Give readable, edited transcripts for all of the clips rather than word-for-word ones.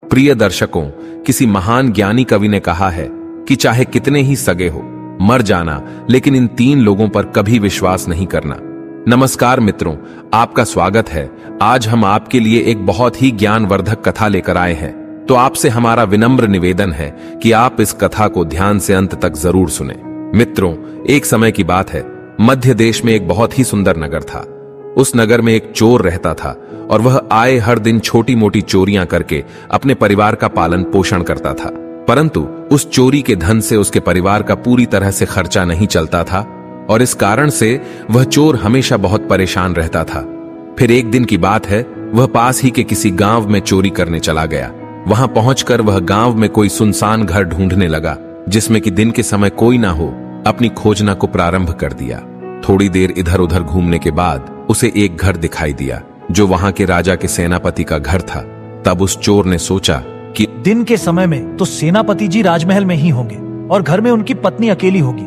प्रिय दर्शकों, किसी महान ज्ञानी कवि ने कहा है कि चाहे कितने ही सगे हो, मर जाना, लेकिन इन 3 लोगों पर कभी विश्वास नहीं करना। नमस्कार मित्रों, आपका स्वागत है। आज हम आपके लिए एक बहुत ही ज्ञानवर्धक कथा लेकर आए हैं। तो आपसे हमारा विनम्र निवेदन है कि आप इस कथा को ध्यान से अंत तक जरूर सुने। मित्रों, एक समय की बात है, मध्य देश में एक बहुत ही सुंदर नगर था। उस नगर में एक चोर रहता था और वह आए हर दिन छोटी मोटी चोरियां करके अपने परिवार का पालन पोषण करता था। परंतु उस चोरी के धन से उसके परिवार का पूरी तरह से खर्चा नहीं चलता था और इस कारण से वह चोर हमेशा बहुत परेशान रहता था। फिर एक दिन की बात है, वह पास ही के किसी गांव में चोरी करने चला गया। वहां पहुंचकर वह गांव में कोई सुनसान घर ढूंढने लगा जिसमें कि दिन के समय कोई ना हो। अपनी खोजना को प्रारंभ कर दिया। थोड़ी देर इधर उधर घूमने के बाद उसे एक घर दिखाई दिया जो वहां के राजा के सेनापति का घर था। तब उस चोर ने सोचा कि दिन के समय में तो सेनापति जी राजमहल में ही होंगे और घर में उनकी पत्नी अकेली होगी।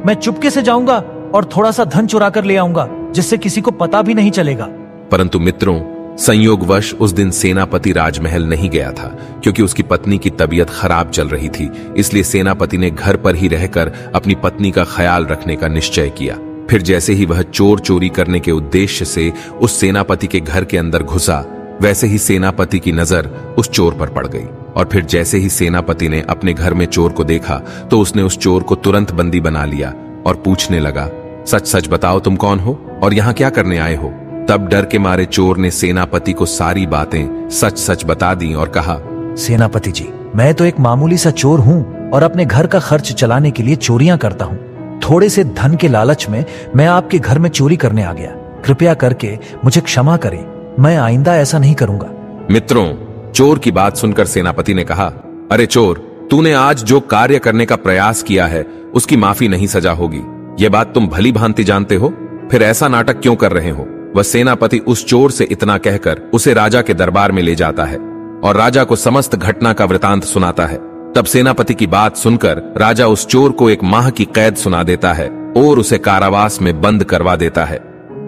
मैं चुपके से जाऊंगा और थोड़ा सा धन चुरा कर ले आऊंगा जिससे किसी को पता भी नहीं चलेगा। परंतु मित्रों, संयोगवश उस दिन सेनापति राजमहल नहीं गया था क्योंकि उसकी पत्नी की तबीयत खराब चल रही थी। इसलिए सेनापति ने घर पर ही रहकर अपनी पत्नी का ख्याल रखने का निश्चय किया। फिर जैसे ही वह चोर चोरी करने के उद्देश्य से उस सेनापति के घर के अंदर घुसा, वैसे ही सेनापति की नजर उस चोर पर पड़ गई। और फिर जैसे ही सेनापति ने अपने घर में चोर को देखा तो उसने उस चोर को तुरंत बंदी बना लिया और पूछने लगा, सच सच बताओ तुम कौन हो और यहाँ क्या करने आए हो। तब डर के मारे चोर ने सेनापति को सारी बातें सच सच बता दी और कहा, सेनापति जी, मैं तो एक मामूली सा चोर हूँ और अपने घर का खर्च चलाने के लिए चोरियां करता हूँ। थोड़े से धन के लालच में मैं आपके घर में चोरी करने आ गया। कृपया करके मुझे क्षमा करें, मैं आइंदा ऐसा नहीं करूंगा। मित्रों, चोर की बात सुनकर सेनापति ने कहा, अरे चोर, तूने आज जो कार्य करने का प्रयास किया है उसकी माफी नहीं सजा होगी। यह बात तुम भली भांति जानते हो, फिर ऐसा नाटक क्यों कर रहे हो। वह सेनापति उस चोर से इतना कहकर उसे राजा के दरबार में ले जाता है और राजा को समस्त घटना का वृतांत सुनाता है। तब सेनापति की बात सुनकर राजा उस चोर को 1 माह की कैद सुना देता है और उसे कारावास में बंद करवा देता है।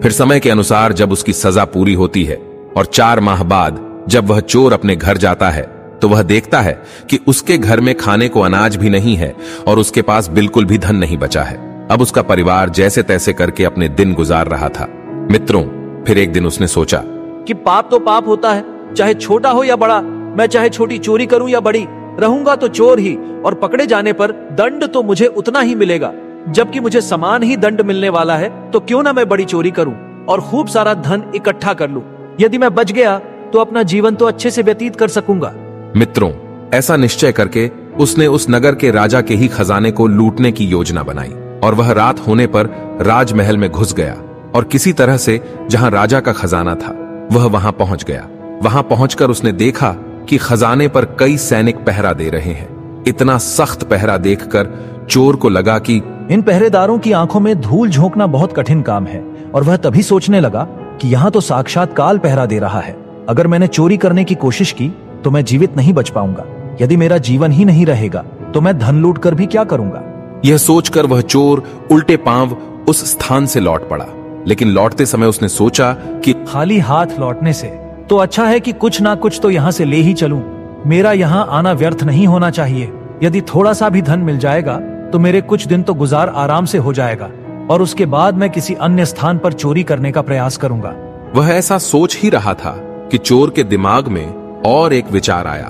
फिर समय के अनुसार जब उसकी सजा पूरी होती है और 4 माह बाद जब वह चोर अपने घर जाता है तो वह देखता है कि उसके घर में खाने को अनाज भी नहीं है और उसके पास बिल्कुल भी धन नहीं बचा है। अब उसका परिवार जैसे तैसे करके अपने दिन गुजार रहा था। मित्रों, फिर एक दिन उसने सोचा कि पाप तो पाप होता है, चाहे छोटा हो या बड़ा। मैं चाहे छोटी चोरी करूं या बड़ी, रहूंगा तो चोर ही और पकड़े जाने पर दंड तो मुझे उतना ही मिलेगा। जबकि मुझे समान ही दंड मिलने वाला है तो क्यों ना मैं बड़ी चोरी करूं और खूब सारा धन इकट्ठा कर लूं। यदि मैं बच गया तो अपना जीवन तो अच्छे से व्यतीत कर सकूंगा। मित्रों, ऐसा निश्चय करके उसने उस नगर के राजा के ही खजाने को लूटने की योजना बनाई और वह रात होने पर राजमहल में घुस गया और किसी तरह से जहां राजा का खजाना था वह वहां पहुंच गया। वहां पहुंचकर उसने देखा कि खजाने पर कई सैनिक पहरा दे रहे हैं। इतना सख्त पहरा देखकर चोर को लगा कि इन पहरेदारों की आंखों में धूल झोंकना बहुत कठिन काम है और वह तभी सोचने लगा कि यहाँ तो साक्षात काल पहरा दे रहा है। अगर मैंने चोरी करने की कोशिश की तो मैं जीवित नहीं बच पाऊंगा। यदि मेरा जीवन ही नहीं रहेगा तो मैं धन लूट कर भी क्या करूंगा। यह सोचकर वह चोर उल्टे पांव उस स्थान से लौट पड़ा। लेकिन लौटते समय उसने सोचा कि खाली हाथ लौटने से तो अच्छा है कि कुछ ना कुछ तो यहाँ से ले ही चलूं। मेरा यहाँ आना व्यर्थ नहीं होना चाहिए। यदि थोड़ा सा भी धन मिल जाएगा तो मेरे कुछ दिन तो गुजार आराम से हो जाएगा और उसके बाद मैं किसी अन्य स्थान पर चोरी करने का प्रयास करूंगा। वह ऐसा सोच ही रहा था कि चोर के दिमाग में और एक विचार आया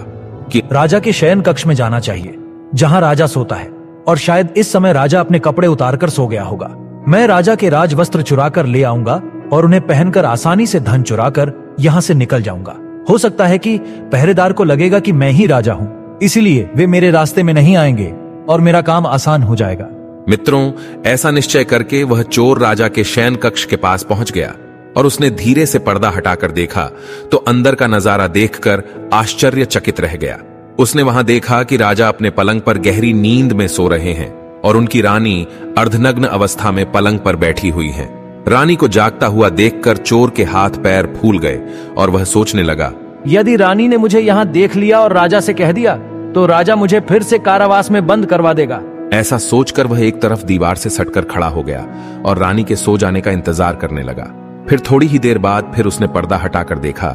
कि राजा के शयन कक्ष में जाना चाहिए जहाँ राजा सोता है और शायद इस समय राजा अपने कपड़े उतारकर सो गया होगा। मैं राजा के राज वस्त्र चुरा कर ले आऊंगा और उन्हें पहनकर आसानी से धन चुराकर यहाँ से निकल जाऊंगा। हो सकता है कि पहरेदार को लगेगा कि मैं ही राजा हूँ, इसलिए वे मेरे रास्ते में नहीं आएंगे और मेरा काम आसान हो जाएगा। मित्रों, ऐसा निश्चय करके वह चोर राजा के शयन कक्ष के पास पहुंच गया और उसने धीरे से पर्दा हटाकर देखा तो अंदर का नजारा देखकर आश्चर्यचकित रह गया। उसने वहां देखा कि राजा अपने पलंग पर गहरी नींद में सो रहे हैं और उनकी रानी अर्धनग्न अवस्था में पलंग पर बैठी हुई है। रानी को जागता हुआ देखकर चोर के हाथ पैर फूल गए और वह सोचने लगा, यदि रानी ने मुझे यहाँ देख लिया और राजा से कह दिया तो राजा मुझे फिर से कारावास में बंद करवा देगा। ऐसा सोचकर वह एक तरफ दीवार से सटकर खड़ा हो गया और रानी के सो जाने का इंतजार करने लगा। फिर थोड़ी ही देर बाद फिर उसने पर्दा हटाकर देखा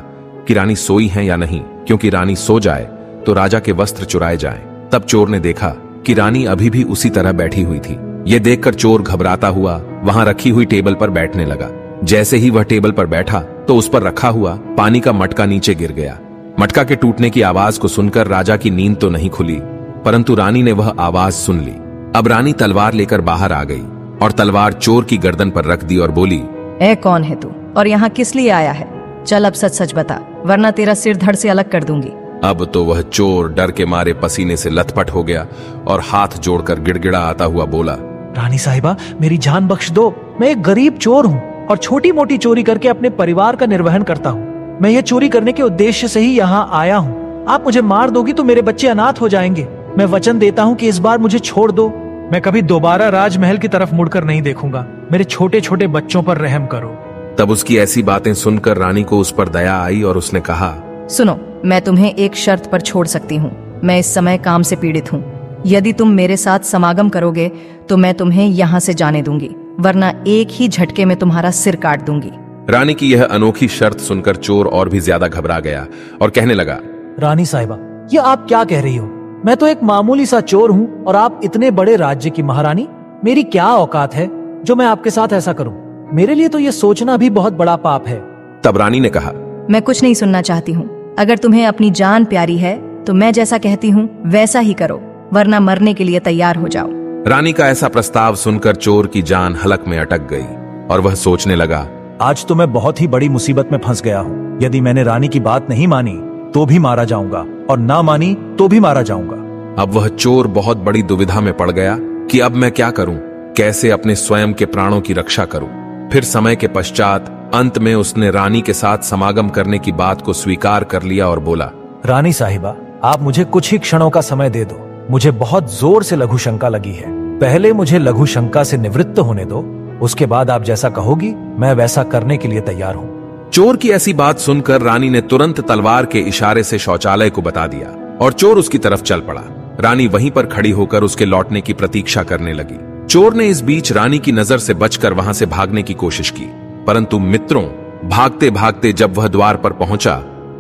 कि रानी सोई है या नहीं, क्योंकि रानी सो जाए तो राजा के वस्त्र चुराए जाएं। तब चोर ने देखा कि रानी अभी भी उसी तरह बैठी हुई थी। ये देखकर चोर घबराता हुआ वहां रखी हुई टेबल पर बैठने लगा। जैसे ही वह टेबल पर बैठा तो उस पर रखा हुआ पानी का मटका नीचे गिर गया। मटका के टूटने की आवाज को सुनकर राजा की नींद तो नहीं खुली, परंतु रानी ने वह आवाज सुन ली। अब रानी तलवार लेकर बाहर आ गई और तलवार चोर की गर्दन पर रख दी और बोली, ए कौन है तू और यहाँ किस लिए आया है? चल अब सच सच बता, वरना तेरा सिर धड़ से अलग कर दूंगी। अब तो वह चोर डर के मारे पसीने से लथपथ हो गया और हाथ जोड़कर गिड़गिड़ा आता हुआ बोला, रानी साहिबा, मेरी जान बख्श दो। मैं एक गरीब चोर हूँ और छोटी मोटी चोरी करके अपने परिवार का निर्वहन करता हूँ। मैं ये चोरी करने के उद्देश्य से ही यहाँ आया हूँ। आप मुझे मार दोगी तो मेरे बच्चे अनाथ हो जाएंगे। मैं वचन देता हूँ कि इस बार मुझे छोड़ दो। मैं कभी दोबारा राजमहल की तरफ मुड़कर नहीं देखूंगा। मेरे छोटे छोटे बच्चों पर रहम करो। तब उसकी ऐसी बातें सुनकर रानी को उस पर दया आई और उसने कहा, सुनो, मैं तुम्हें एक शर्त पर छोड़ सकती हूँ। मैं इस समय काम से पीड़ित हूँ। यदि तुम मेरे साथ समागम करोगे तो मैं तुम्हें यहाँ से जाने दूंगी, वरना एक ही झटके में तुम्हारा सिर काट दूंगी। रानी की यह अनोखी शर्त सुनकर चोर और भी ज्यादा घबरा गया और कहने लगा, रानी साहिबा, ये आप क्या कह रही हो? मैं तो एक मामूली सा चोर हूँ और आप इतने बड़े राज्य की महारानी। मेरी क्या औकात है जो मैं आपके साथ ऐसा करूँ? मेरे लिए तो ये सोचना भी बहुत बड़ा पाप है। तब रानी ने कहा, मैं कुछ नहीं सुनना चाहती हूँ। अगर तुम्हें अपनी जान प्यारी है तो मैं जैसा कहती हूँ वैसा ही करो, वरना मरने के लिए तैयार हो जाओ। रानी का ऐसा प्रस्ताव सुनकर चोर की जान हलक में अटक गई और वह सोचने लगा, आज तो मैं बहुत ही बड़ी मुसीबत में फंस गया हूँ। यदि मैंने रानी की बात नहीं मानी तो भी मारा जाऊंगा और ना मानी तो भी मारा जाऊंगा। अब वह चोर बहुत बड़ी दुविधा में पड़ गया कि अब मैं क्या करूं, कैसे अपने स्वयं के प्राणों की रक्षा करूं। फिर समय के पश्चात अंत में उसने रानी के साथ समागम करने की बात को स्वीकार कर लिया और बोला, रानी साहिबा, आप मुझे कुछ ही क्षणों का समय दे दो। मुझे बहुत जोर से लघु शंका लगी है। पहले मुझे लघु शंका से निवृत्त होने दो, उसके बाद आप जैसा कहोगी मैं वैसा करने के लिए तैयार हूँ। चोर की ऐसी बात सुनकर रानी ने तुरंत तलवार के इशारे से शौचालय को बता दिया और चोर उसकी तरफ चल पड़ा। रानी वहीं पर खड़ी होकर उसके लौटने की प्रतीक्षा करने लगी। चोर ने इस बीच रानी की नजर से बचकर वहां से भागने की कोशिश की, परंतु मित्रों, भागते भागते जब वह द्वार पर पहुंचा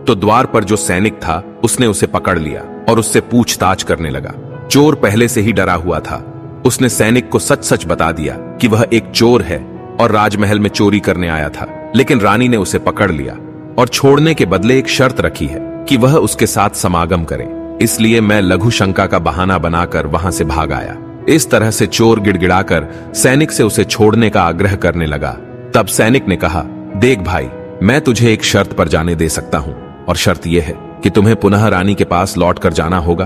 तो द्वार पर जो सैनिक था उसने उसे पकड़ लिया और उससे पूछताछ करने लगा। चोर पहले से ही डरा हुआ था। उसने सैनिक को सच सच बता दिया कि वह एक चोर है और राजमहल में चोरी करने आया था, लेकिन रानी ने उसे पकड़ लिया और छोड़ने के बदले एक शर्त रखी है कि वह उसके साथ समागम करे। इसलिए मैं लघु शंका का बहाना बनाकर वहां से भाग आया। इस तरह से चोर गिड़गिड़ाकर सैनिक से उसे छोड़ने का आग्रह करने लगा। तब सैनिक ने कहा, देख भाई, मैं तुझे एक शर्त पर जाने दे सकता हूं और शर्त यह है कि तुम्हें पुनः रानी के पास लौट कर जाना होगा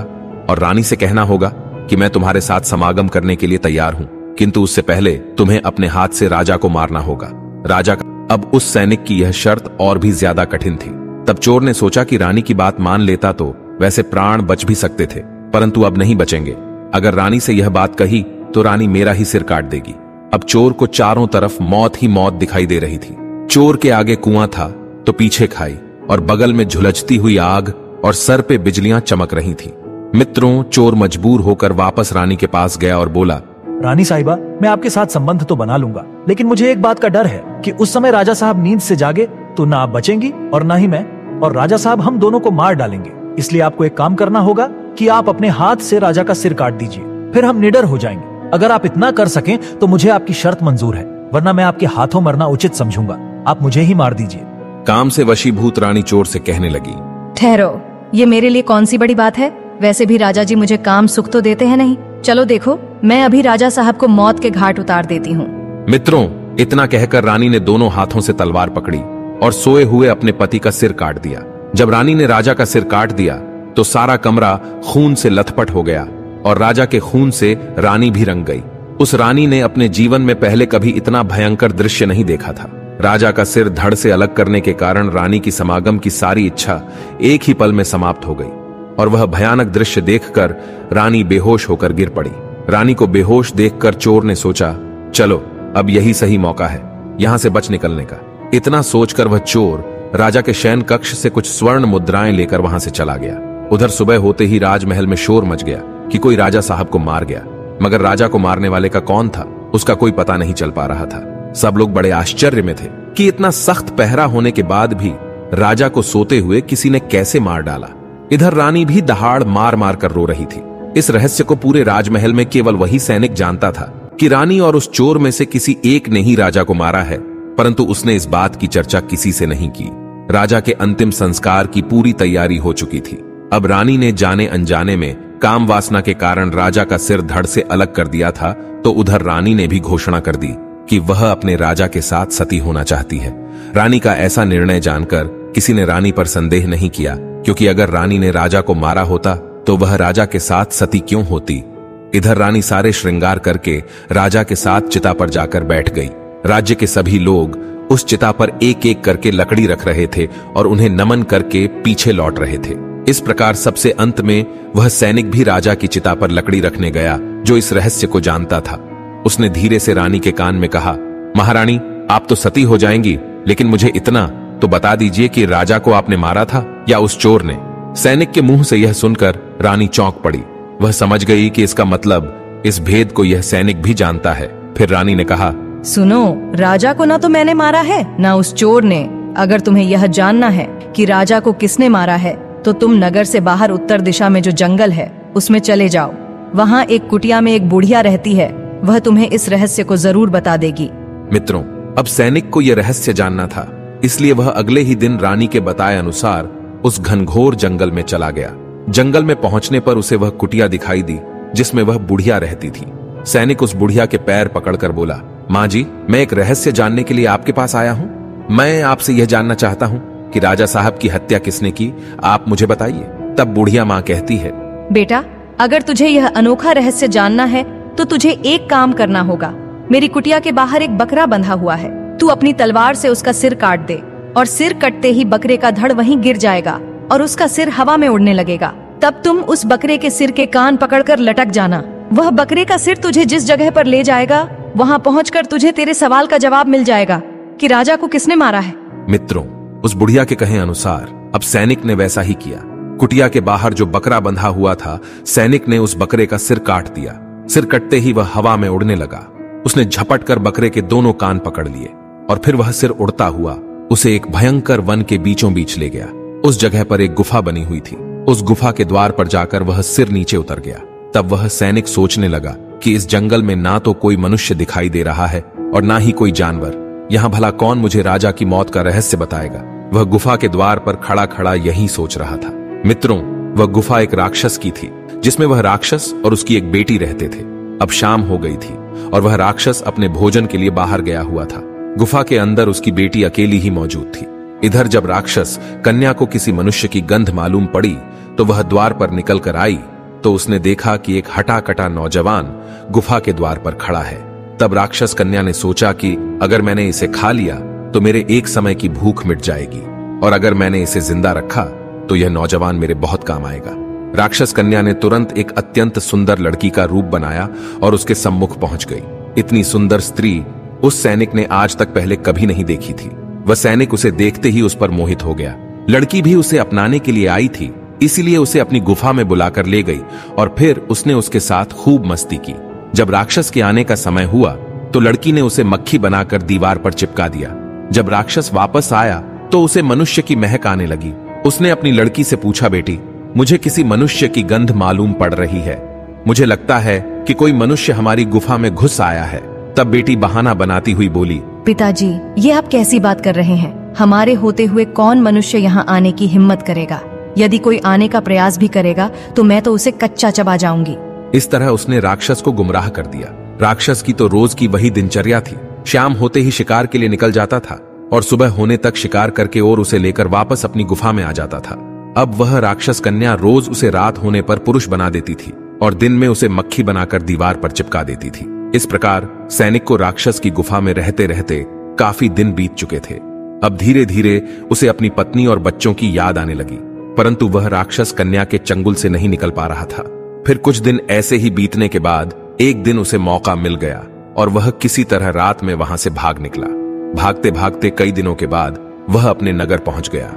और रानी से कहना होगा कि मैं तुम्हारे साथ समागम करने के लिए तैयार हूं, किंतु उससे पहले तुम्हें अपने हाथ से राजा को मारना होगा। राजा अब उस सैनिक की यह शर्त और भी ज्यादा कठिन थी। तब चोर ने सोचा कि रानी की बात मान लेता तो वैसे प्राण बच भी सकते थे, परंतु अब नहीं बचेंगे। अगर रानी से यह बात कही तो रानी मेरा ही सिर काट देगी। अब चोर को चारों तरफ मौत ही मौत दिखाई दे रही थी। चोर के आगे कुआं था तो पीछे खाई और बगल में झुलसती हुई आग और सर पे बिजलियां चमक रही थी। मित्रों, चोर मजबूर होकर वापस रानी के पास गया और बोला, रानी साहिबा, मैं आपके साथ संबंध तो बना लूंगा, लेकिन मुझे एक बात का डर है कि उस समय राजा साहब नींद से जागे तो ना आप बचेंगी और ना ही मैं, और राजा साहब हम दोनों को मार डालेंगे। इसलिए आपको एक काम करना होगा कि आप अपने हाथ से राजा का सिर काट दीजिए, फिर हम निडर हो जाएंगे। अगर आप इतना कर सकें तो मुझे आपकी शर्त मंजूर है, वरना मैं आपके हाथों मरना उचित समझूंगा। आप मुझे ही मार दीजिए। काम से वशीभूत रानी चोर से कहने लगी, ठहरो, ये मेरे लिए कौन सी बड़ी बात है? वैसे भी राजा जी मुझे काम सुख तो देते हैं नहीं। चलो देखो, मैं अभी राजा साहब को मौत के घाट उतार देती हूँ। मित्रों, इतना कहकर रानी ने दोनों हाथों से तलवार पकड़ी और सोए हुए अपने पति का सिर काट दिया। जब रानी ने राजा का सिर काट दिया तो सारा कमरा खून से लथपथ हो गया और राजा के खून से रानी भी रंग गई। उस रानी ने अपने जीवन में पहले कभी इतना भयंकर दृश्य नहीं देखा था। राजा का सिर धड़ से अलग करने के कारण रानी की समागम की सारी इच्छा एक ही पल में समाप्त हो गई और वह भयानक दृश्य देखकर रानी बेहोश होकर गिर पड़ी। रानी को बेहोश देखकर चोर ने सोचा, चलो अब यही सही मौका है यहां से बच निकलने का। इतना सोचकर वह चोर राजा के शयन कक्ष से कुछ स्वर्ण मुद्राएं लेकर वहां से चला गया। उधर सुबह होते ही राजमहल में शोर मच गया कि कोई राजा साहब को मार गया, मगर राजा को मारने वाले का कौन था उसका कोई पता नहीं चल पा रहा था। सब लोग बड़े आश्चर्य में थे कि इतना सख्त पहरा होने के बाद भी राजा को सोते हुए किसी ने कैसे मार डाला। इधर रानी भी दहाड़ मार मार कर रो रही थी। इस रहस्य को पूरे राजमहल में केवल वही सैनिक जानता था कि रानी और उस चोर में से किसी एक ने ही राजा को मारा है, परंतु उसने इस बात की चर्चा किसी से नहीं की। राजा के अंतिम संस्कार की पूरी तैयारी हो चुकी थी। अब रानी ने जाने अनजाने में काम वासना के कारण राजा का सिर धड़ से अलग कर दिया था, तो उधर रानी ने भी घोषणा कर दी कि वह अपने राजा के साथ सती होना चाहती है। रानी का ऐसा निर्णय जानकर किसी ने रानी पर संदेह नहीं किया, क्योंकि अगर रानी ने राजा को मारा होता तो वह राजा के साथ सती क्यों होती। इधर रानी सारे श्रृंगार करके राजा के साथ चिता पर जाकर बैठ गई। राज्य के सभी लोग उस चिता पर एक एक करके लकड़ी रख रहे थे और उन्हें नमन करके पीछे लौट रहे थे। इस प्रकार सबसे अंत में वह सैनिक भी राजा की चिता पर लकड़ी रखने गया जो इस रहस्य को जानता था। उसने धीरे से रानी के कान में कहा, महारानी, आप तो सती हो जाएंगी, लेकिन मुझे इतना तो बता दीजिए कि राजा को आपने मारा था या उस चोर ने। सैनिक के मुंह से यह सुनकर रानी चौंक पड़ी। वह समझ गई कि इसका मतलब इस भेद को यह सैनिक भी जानता है। फिर रानी ने कहा, सुनो, राजा को ना तो मैंने मारा है ना उस चोर ने। अगर तुम्हें यह जानना है कि राजा को किसने मारा है तो तुम नगर से बाहर उत्तर दिशा में जो जंगल है उसमें चले जाओ। वहाँ एक कुटिया में एक बुढ़िया रहती है, वह तुम्हें इस रहस्य को जरूर बता देगी। मित्रों, अब सैनिक को यह रहस्य जानना था, इसलिए वह अगले ही दिन रानी के बताए अनुसार उस घनघोर जंगल में चला गया। जंगल में पहुंचने पर उसे वह कुटिया दिखाई दी जिसमें वह बुढ़िया रहती थी। सैनिक उस बुढ़िया के पैर पकड़कर बोला, माँ जी, मैं एक रहस्य जानने के लिए आपके पास आया हूँ। मैं आपसे यह जानना चाहता हूँ कि राजा साहब की हत्या किसने की, आप मुझे बताइए। तब बुढ़िया माँ कहती है, बेटा, अगर तुझे यह अनोखा रहस्य जानना है तो तुझे एक काम करना होगा। मेरी कुटिया के बाहर एक बकरा बंधा हुआ है, तू अपनी तलवार से उसका सिर काट दे और सिर कटते ही बकरे का धड़ वहीं गिर जाएगा और उसका सिर हवा में उड़ने लगेगा। तब तुम उस बकरे के सिर के कान पकड़कर लटक जाना। वह बकरे का सिर तुझे जिस जगह पर ले जाएगा वहाँ पहुँचकर तुझे तेरे सवाल का जवाब मिल जाएगा कि राजा को किसने मारा है। मित्रों, उस बुढ़िया के कहे अनुसार अब सैनिक ने वैसा ही किया। कुटिया के बाहर जो बकरा बंधा हुआ था, सैनिक ने उस बकरे का सिर काट दिया। सिर कटते ही वह हवा में उड़ने लगा। उसने झपट कर बकरे के दोनों कान पकड़ लिए और फिर वह सिर उड़ता हुआ उसे एक भयंकर वन के बीचों बीच ले गया। उस जगह पर एक गुफा बनी हुई थी। उस गुफा के द्वार पर जाकर वह सिर नीचे उतर गया। तब वह सैनिक सोचने लगा कि इस जंगल में ना तो कोई मनुष्य दिखाई दे रहा है और ना ही कोई जानवर। यहाँ भला कौन मुझे राजा की मौत का रहस्य बताएगा। वह गुफा के द्वार पर खड़ा खड़ा यही सोच रहा था। मित्रों, वह गुफा एक राक्षस की थी जिसमें वह राक्षस और उसकी एक बेटी रहते थे। अब शाम हो गई थी और वह राक्षस अपने भोजन के लिए बाहर गया हुआ था। गुफा के अंदर उसकी बेटी अकेली ही मौजूद थी। इधर जब राक्षस कन्या को किसी मनुष्य की गंध मालूम पड़ी तो वह द्वार पर निकल कर आई तो उसने देखा कि एक हटा कटा नौजवान गुफा के द्वार पर खड़ा है। तब राक्षस कन्या ने सोचा कि अगर मैंने इसे खा लिया तो मेरे एक समय की भूख मिट जाएगी और अगर मैंने इसे जिंदा रखा तो यह नौजवान मेरे बहुत काम आएगा। राक्षस कन्या ने तुरंत एक अत्यंत सुंदर लड़की का रूप बनाया और उसके सम्मुख पहुंच गई। इतनी सुंदर स्त्री उस सैनिक ने आज तक पहले कभी नहीं देखी थी। वह सैनिक उसे देखते ही उस पर मोहित हो गया। लड़की भी उसे अपनाने के लिए आई थी, इसीलिए उसे अपनी गुफा में बुलाकर ले गई और फिर उसने उसके साथ खूब मस्ती की। जब राक्षस के आने का समय हुआ तो लड़की ने उसे मक्खी बनाकर दीवार पर चिपका दिया। जब राक्षस वापस आया तो उसे मनुष्य की महक आने लगी। उसने अपनी लड़की से पूछा, बेटी, मुझे किसी मनुष्य की गंध मालूम पड़ रही है। मुझे लगता है कि कोई मनुष्य हमारी गुफा में घुस आया है। तब बेटी बहाना बनाती हुई बोली, पिताजी, ये आप कैसी बात कर रहे हैं? हमारे होते हुए कौन मनुष्य यहाँ आने की हिम्मत करेगा? यदि कोई आने का प्रयास भी करेगा तो मैं तो उसे कच्चा चबा जाऊंगी। इस तरह उसने राक्षस को गुमराह कर दिया। राक्षस की तो रोज की वही दिनचर्या थी। शाम होते ही शिकार के लिए निकल जाता था और सुबह होने तक शिकार करके और उसे लेकर वापस अपनी गुफा में आ जाता था। अब वह राक्षस कन्या रोज उसे रात होने पर पुरुष बना देती थी और दिन में उसे मक्खी बनाकर दीवार पर चिपका देती थी। इस प्रकार सैनिक को राक्षस की गुफा में रहते रहते काफी दिन बीत चुके थे। अब धीरे धीरे उसे अपनी पत्नी और बच्चों की याद आने लगी, परंतु वह राक्षस कन्या के चंगुल से नहीं निकल पा रहा था। फिर कुछ दिन ऐसे ही बीतने के बाद एक दिन उसे मौका मिल गया और वह किसी तरह रात में वहां से भाग निकला। भागते भागते कई दिनों के बाद वह अपने नगर पहुंच गया।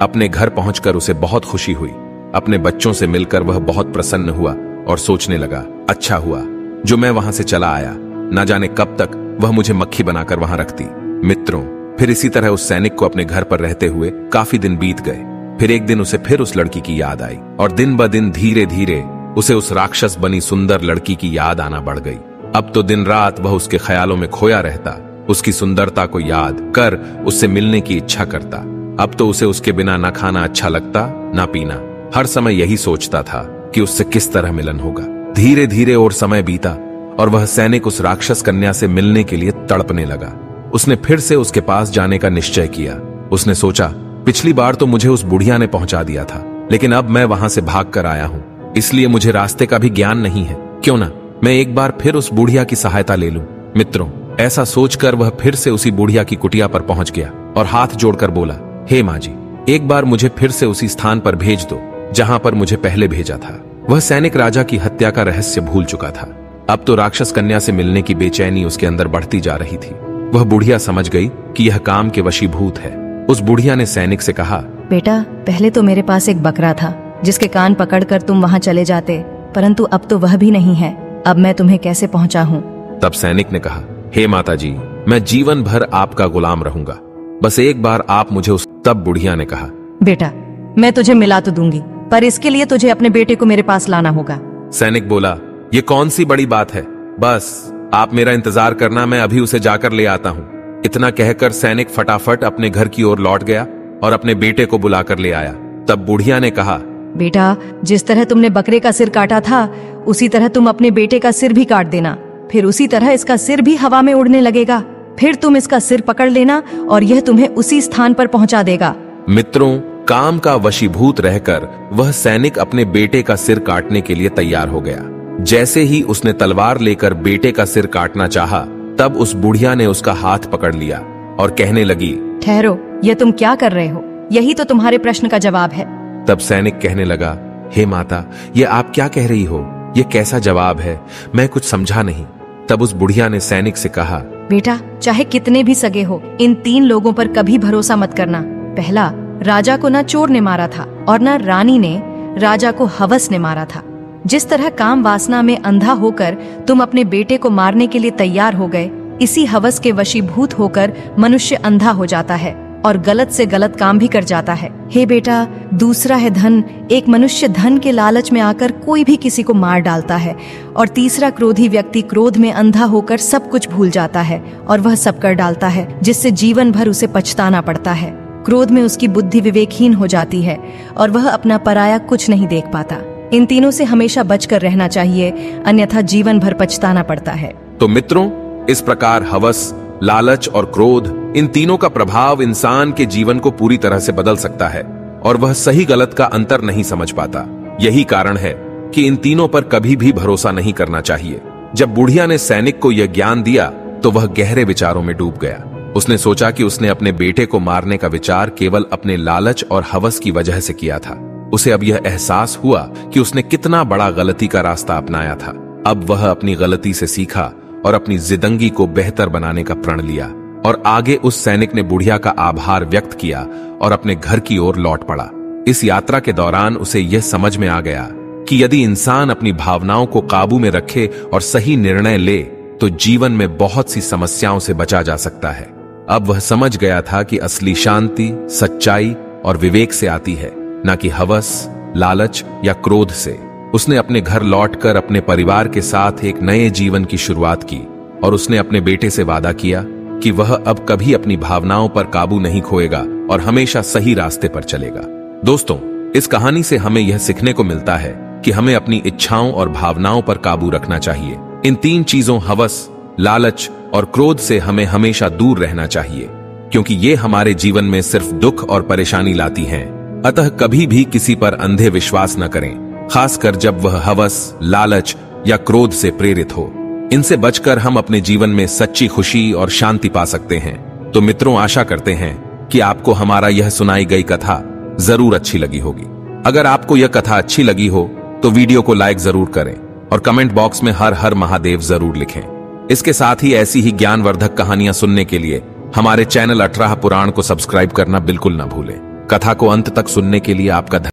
अपने घर पहुंचकर उसे बहुत खुशी हुई। अपने बच्चों से मिलकर वह बहुत प्रसन्न हुआ और सोचने लगा, अच्छा हुआ जो मैं वहां से चला आया, न जाने कब तक वह मुझे मक्खी बनाकर वहां रखती। मित्रों, फिर इसी तरह उस सैनिक को अपने घर पर रहते हुए काफी दिन बीत गए। फिर एक दिन उसे फिर उस लड़की की याद आई और दिन ब दिन धीरे धीरे उसे उस राक्षस बनी सुंदर लड़की की याद आना बढ़ गई। अब तो दिन रात वह उसके ख्यालों में खोया रहता, उसकी सुंदरता को याद कर उससे मिलने की इच्छा करता। अब तो उसे उसके बिना न खाना अच्छा लगता न पीना, हर समय यही सोचता था कि उससे किस तरह मिलन होगा। धीरे धीरे और समय बीता और वह सैनिक उस राक्षस कन्या से मिलने के लिए तड़पने लगा। उसने फिर से उसके पास जाने का निश्चय किया। उसने सोचा, पिछली बार तो मुझे उस बुढ़िया ने पहुंचा दिया था, लेकिन अब मैं वहां से भाग कर आया हूं, इसलिए मुझे रास्ते का भी ज्ञान नहीं है। क्यों ना मैं एक बार फिर उस बुढ़िया की सहायता ले लूं। मित्रों, ऐसा सोचकर वह फिर से उसी बुढ़िया की कुटिया पर पहुंच गया और हाथ जोड़कर बोला, हे माँ जी, एक बार मुझे फिर से उसी स्थान पर भेज दो जहां पर मुझे पहले भेजा था। वह सैनिक राजा की हत्या का रहस्य भूल चुका था। अब तो राक्षस कन्या से मिलने की बेचैनी उसके अंदर बढ़ती जा रही थी। वह बुढ़िया समझ गई कि यह काम के वशीभूत है। उस बुढ़िया ने सैनिक से कहा, बेटा, पहले तो मेरे पास एक बकरा था जिसके कान पकड़कर तुम वहां चले जाते, परंतु अब तो वह भी नहीं है। अब मैं तुम्हें कैसे पहुंचा हूँ? तब सैनिक ने कहा, हे माता जी, मैं जीवन भर आपका गुलाम रहूंगा, बस एक बार आप मुझे उस। तब बुढ़िया ने कहा, बेटा, मैं तुझे मिला तो दूंगी, पर इसके लिए तुझे अपने बेटे को मेरे पास लाना होगा। सैनिक बोला, ये कौन सी बड़ी बात है, बस आप मेरा इंतजार करना, मैं अभी उसे जाकर ले आता हूँ। इतना कहकर सैनिक फटाफट अपने घर की ओर लौट गया और अपने बेटे को बुलाकर ले आया। तब बुढ़िया ने कहा, बेटा, जिस तरह तुमने बकरे का सिर काटा था, उसी तरह तुम अपने बेटे का सिर भी काट देना, फिर उसी तरह इसका सिर भी हवा में उड़ने लगेगा। फिर तुम इसका सिर पकड़ लेना और यह तुम्हें उसी स्थान पर पहुंचा देगा। मित्रों, काम का वशीभूत रहकर वह सैनिक अपने बेटे का सिर काटने के लिए तैयार हो गया। जैसे ही उसने तलवार लेकर बेटे का सिर काटना चाहा, तब उस बुढ़िया ने उसका हाथ पकड़ लिया और कहने लगी, ठहरो, यह तुम क्या कर रहे हो? यही तो तुम्हारे प्रश्न का जवाब है। तब सैनिक कहने लगा, हे माता, ये आप क्या कह रही हो? ये कैसा जवाब है? मैं कुछ समझा नहीं। तब उस बुढ़िया ने सैनिक से कहा, बेटा, चाहे कितने भी सगे हो, इन 3 लोगों पर कभी भरोसा मत करना। पहला, राजा को ना चोर ने मारा था और ना रानी ने राजा को हवस ने मारा था। जिस तरह काम वासना में अंधा होकर तुम अपने बेटे को मारने के लिए तैयार हो गए, इसी हवस के वशीभूत होकर मनुष्य अंधा हो जाता है और गलत से गलत काम भी कर जाता है। हे बेटा, दूसरा है धन। एक मनुष्य धन के लालच में आकर कोई भी किसी को मार डालता है। और तीसरा, क्रोधी व्यक्ति क्रोध में अंधा होकर सब कुछ भूल जाता है और वह सब कर डालता है, जिससे जीवन भर उसे पछताना पड़ता है। क्रोध में उसकी बुद्धि विवेकहीन हो जाती है और वह अपना पराया कुछ नहीं देख पाता। इन तीनों से हमेशा बचकर रहना चाहिए, अन्यथा जीवन भर पछताना पड़ता है। तो मित्रों, इस प्रकार हवस, लालच और क्रोध, इन तीनों का प्रभाव इंसान के जीवन को पूरी तरह से बदल सकता है और वह सही गलत का अंतर नहीं समझ पाता। यही कारण है कि इन तीनों पर कभी भी भरोसा नहीं करना चाहिए। जब बुढ़िया ने सैनिक को यह ज्ञान दिया तो वह गहरे विचारों में डूब गया। उसने सोचा कि उसने अपने बेटे को मारने का विचार केवल अपने लालच और हवस की वजह से किया था। उसे अब यह एहसास हुआ कि उसने कितना बड़ा गलती का रास्ता अपनाया था। अब वह अपनी गलती से सीखा और अपनी जिंदगी को बेहतर बनाने का प्रण लिया और आगे उस सैनिक ने बुढ़िया का आभार व्यक्त किया और अपने घर की ओर लौट पड़ा। इस यात्रा के दौरान उसे यह समझ में आ गया कि यदि इंसान अपनी भावनाओं को काबू में रखे और सही निर्णय ले तो जीवन में बहुत सी समस्याओं से बचा जा सकता है। अब वह समझ गया था कि असली शांति सच्चाई और विवेक से आती है, न कि हवस, लालच या क्रोध से। उसने अपने घर लौटकर अपने परिवार के साथ एक नए जीवन की शुरुआत की और उसने अपने बेटे से वादा किया कि वह अब कभी अपनी भावनाओं पर काबू नहीं खोएगा और हमेशा सही रास्ते पर चलेगा। दोस्तों, इस कहानी से हमें यह सीखने को मिलता है कि हमें अपनी इच्छाओं और भावनाओं पर काबू रखना चाहिए। इन 3 चीजों हवस, लालच और क्रोध से हमें हमेशा दूर रहना चाहिए, क्योंकि ये हमारे जीवन में सिर्फ दुख और परेशानी लाती हैं। अतः कभी भी किसी पर अंधे विश्वास न करें, खासकर जब वह हवस, लालच या क्रोध से प्रेरित हो। इनसे बचकर हम अपने जीवन में सच्ची खुशी और शांति पा सकते हैं। तो मित्रों, आशा करते हैं कि आपको हमारा यह सुनाई गई कथा जरूर अच्छी लगी होगी। अगर आपको यह कथा अच्छी लगी हो तो वीडियो को लाइक जरूर करें और कमेंट बॉक्स में हर हर महादेव जरूर लिखें। इसके साथ ही ऐसी ही ज्ञानवर्धक कहानियां सुनने के लिए हमारे चैनल 18 पुराण को सब्सक्राइब करना बिल्कुल न भूलें। कथा को अंत तक सुनने के लिए आपका